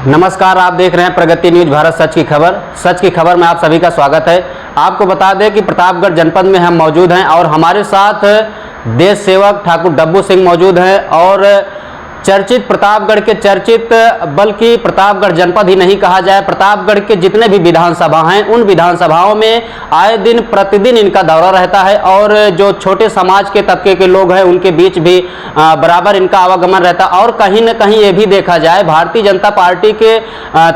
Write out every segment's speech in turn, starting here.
नमस्कार, आप देख रहे हैं प्रगति न्यूज भारत सच की खबर। सच की खबर में आप सभी का स्वागत है। आपको बता दें कि प्रतापगढ़ जनपद में हम मौजूद हैं और हमारे साथ देश सेवक ठाकुर डब्बू सिंह मौजूद हैं और चर्चित प्रतापगढ़ के चर्चित, बल्कि प्रतापगढ़ जनपद ही नहीं कहा जाए, प्रतापगढ़ के जितने भी विधानसभा हैं उन विधानसभाओं में आए दिन प्रतिदिन इनका दौरा रहता है और जो छोटे समाज के तबके के लोग हैं उनके बीच भी बराबर इनका आवागमन रहता है। और कहीं न कहीं ये भी देखा जाए, भारतीय जनता पार्टी के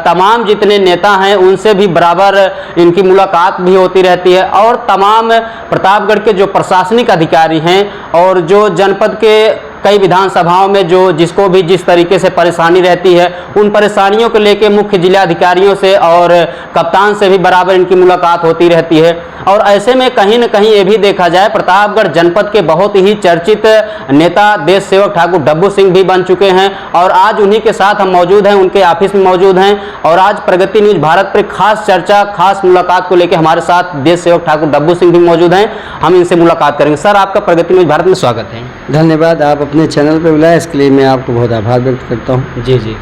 तमाम जितने नेता हैं उनसे भी बराबर इनकी मुलाकात भी होती रहती है और तमाम प्रतापगढ़ के जो प्रशासनिक अधिकारी हैं और जो जनपद के कई विधानसभाओं में जो जिसको भी जिस तरीके से परेशानी रहती है उन परेशानियों को लेकर मुख्य जिला अधिकारियों से और कप्तान से भी बराबर इनकी मुलाकात होती रहती है। और ऐसे में कहीं न कहीं ये भी देखा जाए, प्रतापगढ़ जनपद के बहुत ही चर्चित नेता देश सेवक ठाकुर डब्बू सिंह भी बन चुके हैं और आज उन्हीं के साथ हम मौजूद हैं, उनके ऑफिस में मौजूद हैं और आज प्रगति न्यूज भारत पर खास चर्चा, खास मुलाकात को लेकर हमारे साथ देश सेवक ठाकुर डब्बू सिंह भी मौजूद हैं। हम इनसे मुलाकात करेंगे। सर, आपका प्रगति न्यूज भारत में स्वागत है। धन्यवाद, आप अपने चैनल पर बुलाए, इसके लिए मैं आपको बहुत आभार व्यक्त करता हूँ। जी।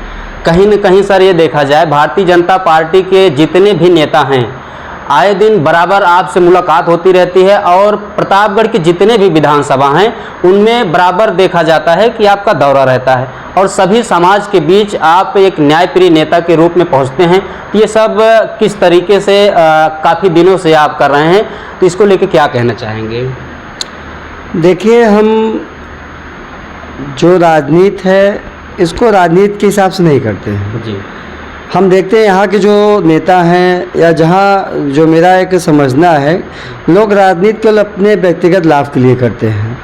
कहीं न कहीं सर ये देखा जाए, भारतीय जनता पार्टी के जितने भी नेता हैं आए दिन बराबर आपसे मुलाकात होती रहती है और प्रतापगढ़ की जितने भी विधानसभा हैं उनमें बराबर देखा जाता है कि आपका दौरा रहता है और सभी समाज के बीच आप एक न्यायप्रिय नेता के रूप में पहुंचते हैं। तो ये सब किस तरीके से काफ़ी दिनों से आप कर रहे हैं, तो इसको लेकर क्या कहना चाहेंगे? देखिए, हम जो राजनीति है इसको राजनीति के हिसाब से नहीं करते हैं जी। हम देखते हैं यहाँ के जो नेता हैं या जहाँ जो मेरा एक समझना है, लोग राजनीति केवल अपने व्यक्तिगत लाभ के लिए करते हैं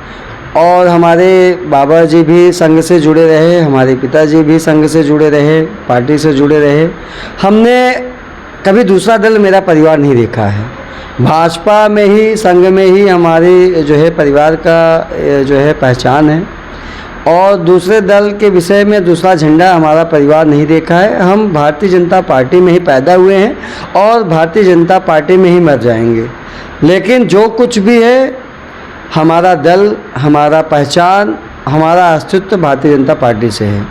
और हमारे बाबा जी भी संघ से जुड़े रहे, हमारे पिताजी भी संघ से जुड़े रहे, पार्टी से जुड़े रहे। हमने कभी दूसरा दल मेरा परिवार नहीं देखा है। भाजपा में ही, संघ में ही हमारे जो है परिवार का जो है पहचान है और दूसरे दल के विषय में दूसरा झंडा हमारा परिवार नहीं देखा है। हम भारतीय जनता पार्टी में ही पैदा हुए हैं और भारतीय जनता पार्टी में ही मर जाएंगे। लेकिन जो कुछ भी है, हमारा दल, हमारा पहचान, हमारा अस्तित्व भारतीय जनता पार्टी से है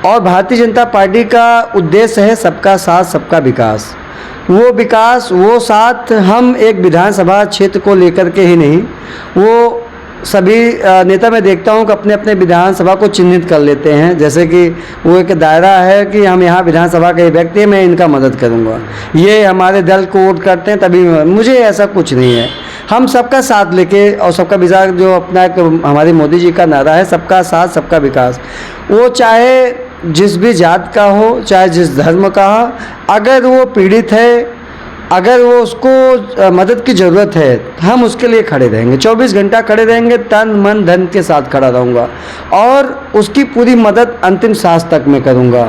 और भारतीय जनता पार्टी का उद्देश्य है सबका साथ सबका विकास। वो विकास, वो साथ हम एक विधानसभा क्षेत्र को लेकर के ही नहीं, वो सभी नेता मैं देखता हूँ कि अपने अपने विधानसभा को चिन्हित कर लेते हैं, जैसे कि वो एक दायरा है कि हम यहाँ विधानसभा के व्यक्ति हैं, मैं इनका मदद करूँगा, ये हमारे दल को वोट करते हैं तभी। मुझे ऐसा कुछ नहीं है। हम सबका साथ लेके और सबका विकास, जो अपना एक हमारे मोदी जी का नारा है, सबका साथ सबका विकास, वो चाहे जिस भी जात का हो, चाहे जिस धर्म का हो, अगर वो पीड़ित है, अगर वो उसको मदद की ज़रूरत है, हम उसके लिए खड़े रहेंगे, 24 घंटा खड़े रहेंगे, तन मन धन के साथ खड़ा रहूँगा और उसकी पूरी मदद अंतिम सांस तक मैं करूँगा।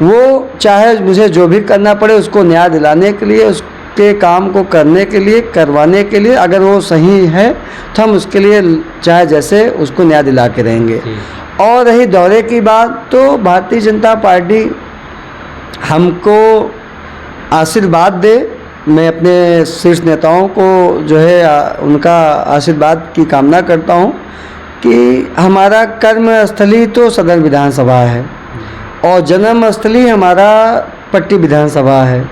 वो चाहे मुझे जो भी करना पड़े, उसको न्याय दिलाने के लिए, उसके काम को करने के लिए, करवाने के लिए, अगर वो सही है तो हम उसके लिए चाहे जैसे उसको न्याय दिला के रहेंगे। और रही दौरे की बात, तो भारतीय जनता पार्टी हमको आशीर्वाद दे। मैं अपने शीर्ष नेताओं को जो है उनका आशीर्वाद की कामना करता हूं कि हमारा कर्मस्थली तो सदर विधानसभा है और जन्मस्थली हमारा पट्टी विधानसभा है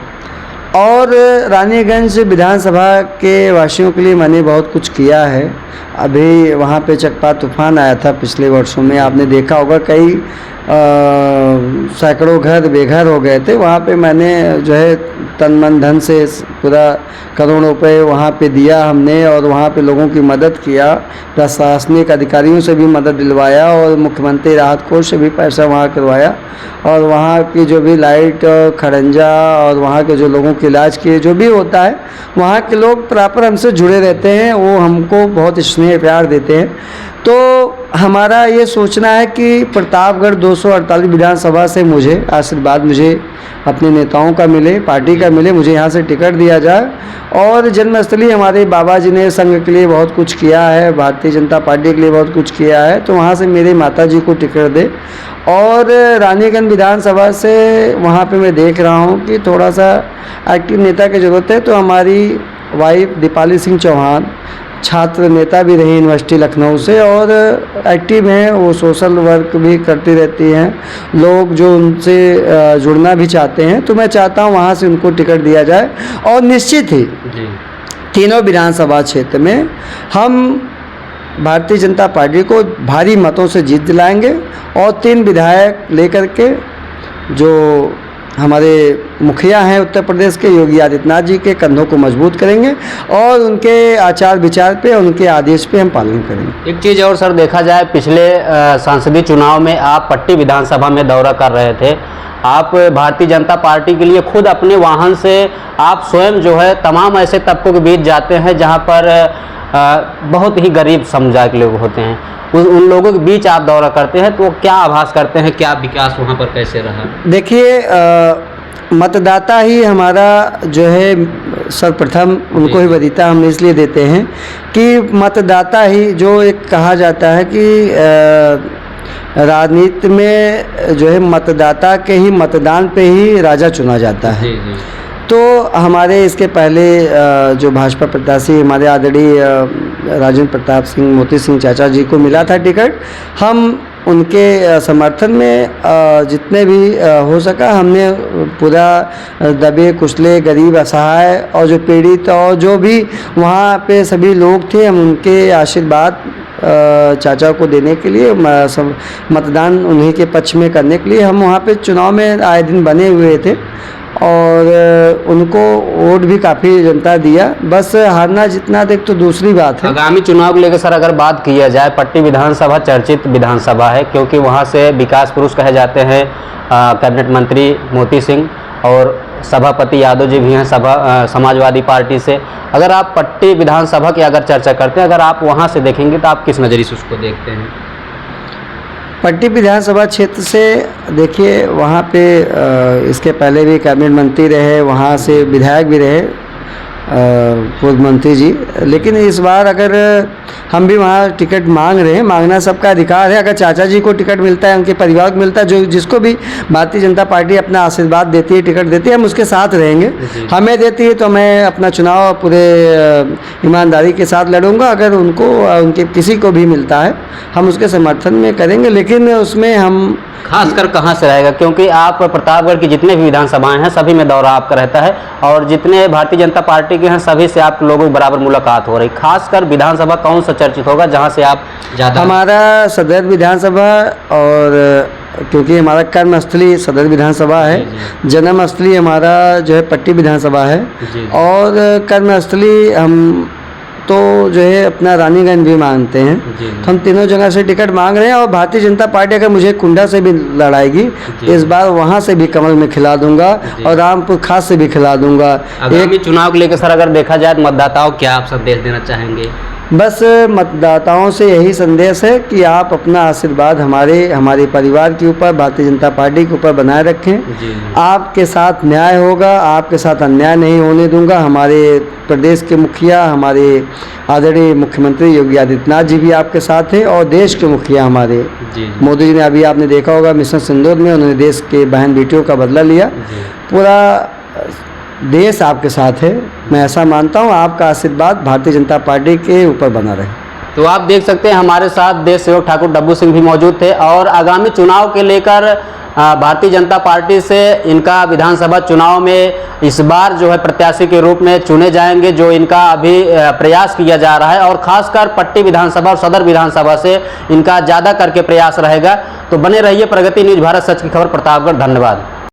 और रानीगंज विधानसभा के वासियों के लिए मैंने बहुत कुछ किया है। अभी वहाँ पे चकपा तूफान आया था पिछले वर्षों में, आपने देखा होगा, कई सैकड़ों घर बेघर हो गए थे। वहाँ पे मैंने जो है तन मन धन से पूरा करोड़ों रुपए वहाँ पे दिया हमने और वहाँ पे लोगों की मदद किया, प्रशासनिक अधिकारियों से भी मदद दिलवाया और मुख्यमंत्री राहत कोष से भी पैसा वहाँ करवाया और वहाँ की जो भी लाइट और खड़ंजा और वहाँ के जो लोगों के इलाज के जो भी होता है, वहाँ के लोग प्रॉपर हमसे जुड़े रहते हैं, वो हमको बहुत स्नेह प्यार देते हैं। तो हमारा ये सोचना है कि प्रतापगढ़ 248 विधानसभा से मुझे आशीर्वाद, मुझे अपने नेताओं का मिले, पार्टी का मिले, मुझे यहाँ से टिकट दिया जाए और जन्मस्थली हमारे बाबा जी ने संघ के लिए बहुत कुछ किया है, भारतीय जनता पार्टी के लिए बहुत कुछ किया है, तो वहाँ से मेरे माता जी को टिकट दे। और रानीगंज विधानसभा से वहाँ पे मैं देख रहा हूँ कि थोड़ा सा एक्टिव नेता की ज़रूरत है, तो हमारी वाइफ दीपाली सिंह चौहान छात्र नेता भी रही यूनिवर्सिटी लखनऊ से और एक्टिव हैं। वो सोशल वर्क भी करती रहती हैं। लोग जो उनसे जुड़ना भी चाहते हैं तो मैं चाहता हूँ वहाँ से उनको टिकट दिया जाए। और निश्चित ही तीनों विधानसभा क्षेत्र में हम भारतीय जनता पार्टी को भारी मतों से जीत दिलाएंगे और 3 विधायक लेकर के जो हमारे मुखिया हैं उत्तर प्रदेश के योगी आदित्यनाथ जी के कंधों को मजबूत करेंगे और उनके आचार विचार पे, उनके आदेश पे हम पालन करेंगे। एक चीज़ और सर, देखा जाए पिछले सांसदीय चुनाव में आप पट्टी विधानसभा में दौरा कर रहे थे। आप भारतीय जनता पार्टी के लिए खुद अपने वाहन से आप स्वयं जो है तमाम ऐसे तबकों के बीच जाते हैं जहाँ पर बहुत ही गरीब समुदाय के लोग होते हैं, उन लोगों के बीच आप दौरा करते हैं, तो क्या आभास करते हैं, क्या विकास वहाँ पर कैसे रहा? देखिए, मतदाता ही हमारा जो है सर्वप्रथम उनको ही वरीयता हम इसलिए देते हैं कि मतदाता ही जो एक कहा जाता है कि राजनीति में जो है मतदाता के ही मतदान पे ही राजा चुना जाता है। तो हमारे इसके पहले जो भाजपा प्रत्याशी हमारे आदरणीय राजेंद्र प्रताप सिंह मोती सिंह चाचा जी को मिला था टिकट। हम उनके समर्थन में जितने भी हो सका हमने पूरा दबे कुचले गरीब असहाय और जो पीड़ित और जो भी वहाँ पे सभी लोग थे, हम उनके आशीर्वाद चाचा को देने के लिए मतदान उन्हीं के पक्ष में करने के लिए हम वहाँ पे चुनाव में आए दिन बने हुए थे और उनको वोट भी काफ़ी जनता दिया। बस हारना जितना देख तो दूसरी बात है। आगामी चुनाव को लेकर सर अगर बात किया जाए, पट्टी विधानसभा चर्चित विधानसभा है क्योंकि वहाँ से विकास पुरुष कहे जाते हैं कैबिनेट मंत्री मोती सिंह और सभापति यादव जी भी हैं समाजवादी पार्टी से। अगर आप पट्टी विधानसभा की अगर चर्चा करते हैं, अगर आप वहाँ से देखेंगे तो आप किस नज़रिए से उसको देखते हैं? पट्टी विधानसभा क्षेत्र से देखिए, वहाँ पे इसके पहले भी कैबिनेट मंत्री रहे, वहाँ से विधायक भी रहे पूर्व मंत्री जी। लेकिन इस बार अगर हम भी वहाँ टिकट मांग रहे हैं, मांगना सबका अधिकार है। अगर चाचा जी को टिकट मिलता है, उनके परिवार को मिलता है, जो जिसको भी भारतीय जनता पार्टी अपना आशीर्वाद देती है, टिकट देती है, हम उसके साथ रहेंगे। हमें देती है तो मैं अपना चुनाव पूरे ईमानदारी के साथ लड़ूंगा। अगर उनको उनके किसी को भी मिलता है हम उसके समर्थन में करेंगे, लेकिन उसमें हम खासकर कहाँ से रहेगा? क्योंकि आप प्रतापगढ़ की जितने भी विधानसभाएं हैं सभी में दौरा आपका रहता है और जितने भारतीय जनता पार्टी के हैं सभी से आप लोगों की बराबर मुलाकात हो रही। खासकर विधानसभा कौन सा चर्चित होगा जहां से आप ज़्यादा? हमारा सदर विधानसभा, और क्योंकि हमारा कर्मस्थली सदर विधानसभा है, जन्मस्थली हमारा जो है पट्टी विधानसभा है और कर्मस्थली हम तो जो है अपना रानीगंज भी मांगते हैं। तो हम तीनों जगह से टिकट मांग रहे हैं और भारतीय जनता पार्टी अगर मुझे कुंडा से भी लड़ाएगी, इस बार वहाँ से भी कमल में खिला दूंगा और रामपुर खास से भी खिला दूंगा। एक चुनाव को लेकर सर अगर देखा जाए तो मतदाताओं क्या आप संदेश देना चाहेंगे? बस मतदाताओं से यही संदेश है कि आप अपना आशीर्वाद हमारे परिवार के ऊपर, भारतीय जनता पार्टी के ऊपर बनाए रखें। आपके साथ न्याय होगा, आपके साथ अन्याय नहीं होने दूंगा। हमारे प्रदेश के मुखिया, हमारे आदरणीय मुख्यमंत्री योगी आदित्यनाथ जी भी आपके साथ हैं और देश के मुखिया हमारे मोदी जी ने, अभी आपने देखा होगा मिशन सिंदूर में उन्होंने देश के बहन बेटियों का बदला लिया। पूरा देश आपके साथ है। मैं ऐसा मानता हूँ आपका आशीर्वाद भारतीय जनता पार्टी के ऊपर बना रहे। तो आप देख सकते हैं हमारे साथ देश सेवक ठाकुर डब्बू सिंह भी मौजूद थे और आगामी चुनाव के लेकर भारतीय जनता पार्टी से इनका विधानसभा चुनाव में इस बार जो है प्रत्याशी के रूप में चुने जाएंगे, जो इनका अभी प्रयास किया जा रहा है और खासकर पट्टी विधानसभा और सदर विधानसभा से इनका ज़्यादा करके प्रयास रहेगा। तो बने रहिए प्रगति न्यूज़ भारत सच की खबर प्रतापगढ़। धन्यवाद।